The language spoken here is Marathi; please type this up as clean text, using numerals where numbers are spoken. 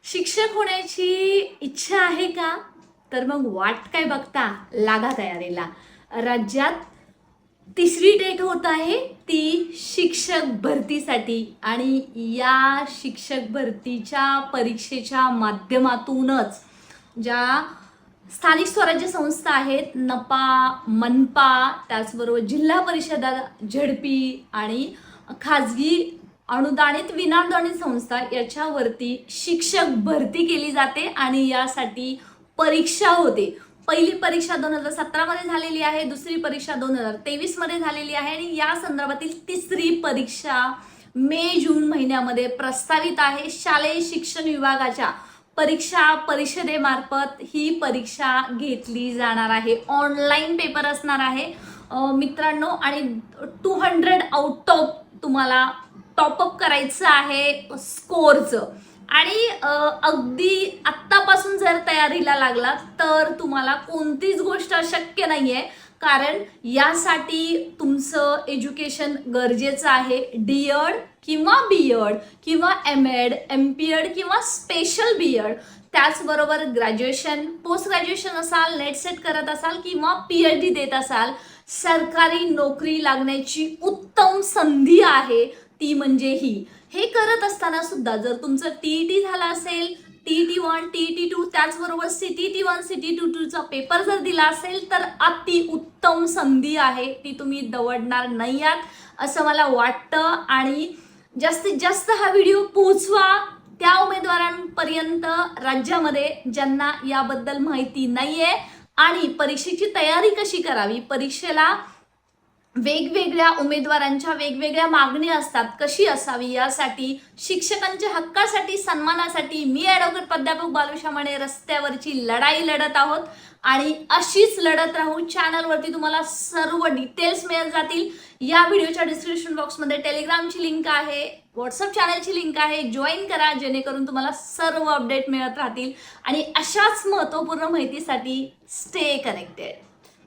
शिक्षक होण्याची इच्छा आहे का? तर मग वाट काय बघता, लागा तयारीला. राज्यात तिसरी टेक होत आहे ती शिक्षक भरतीसाठी आणि या शिक्षक भरतीच्या परीक्षेच्या माध्यमातूनच ज्या स्थानिक स्वराज्य संस्था आहेत, नपा, मनपा, त्याचबरोबर जिल्हा परिषदा, झडपी आणि खाजगी अनुदानित विनाअनुदानित संस्था याच्यावरती शिक्षक भरती केली जाते आणि यासाठी परीक्षा होते. पहिली परीक्षा 2017 मध्ये झालेली आहे, दुसरी परीक्षा 2023 मध्ये झालेली आहे आणि या संदर्भातील तिसरी परीक्षा मे जून महिन्यामध्ये प्रस्तावित आहे. शालेय शिक्षण विभागाच्या परीक्षा परिषदेमार्फत ही परीक्षा घेतली जाणार आहे. ऑनलाईन पेपर असणार आहे मित्रांनो आणि 200 आउट ऑफ तुम्हाला टॉपअप करायचं आहे स्कोअरचं. आणि अगदी आत्तापासून जर तयारीला लागला तर तुम्हाला कोणतीच गोष्ट अशक्य नाहीये, कारण यासाठी तुमचं एज्युकेशन गरजेचं आहे. डीएड किंवा बीएड किंवा एमएड, एमपीएड किंवा स्पेशल बीएड, त्याचबरोबर ग्रॅज्युएशन, पोस्ट ग्रॅज्युएशन असाल, नेट सेट करत असाल किंवा पीएचडी देत असाल, सरकारी नोकरी लागण्याची उत्तम संधी आहे ती म्हणजे ही. हे करत असताना सुद्धा जर तुमचं टीईटी झाला असेल, टीईटी 1, टीईटी 2, त्याचबरोबर सीटीटी 1, सीटीटी 2 चा पेपर जर दिला असेल तर अति उत्तम संधी आहे, ती तुम्ही दवडणार नाही आहात असं मला वाटतं. आणि जास्तीत जास्त हा व्हिडिओ पोहोचवा त्या उमेदवारांपर्यंत राज्यामध्ये ज्यांना याबद्दल माहिती नाहीये आणि परीक्षेची तयारी कशी करावी, परीक्षेला वेगवेगळ्या उमेदवारांच्या वेगवेगळ्या मागण्या असतात, कशी असावी, यासाठी शिक्षकांच्या हक्कासाठी, सन्मानासाठी मी ॲडव्होकेट प्राध्यापक बालुषा माने रस्त्यावरची लढाई लढत आहोत आणि अशीच लढत राहू. चॅनलवरती तुम्हाला सर्व डिटेल्स मिळत जातील. या व्हिडिओच्या डिस्क्रिप्शन बॉक्समध्ये टेलिग्रामची लिंक आहे, व्हॉट्सअप चॅनलची लिंक आहे, जॉईन करा जेणेकरून तुम्हाला सर्व अपडेट मिळत राहतील आणि अशाच महत्त्वपूर्ण माहितीसाठी स्टे कनेक्टेड.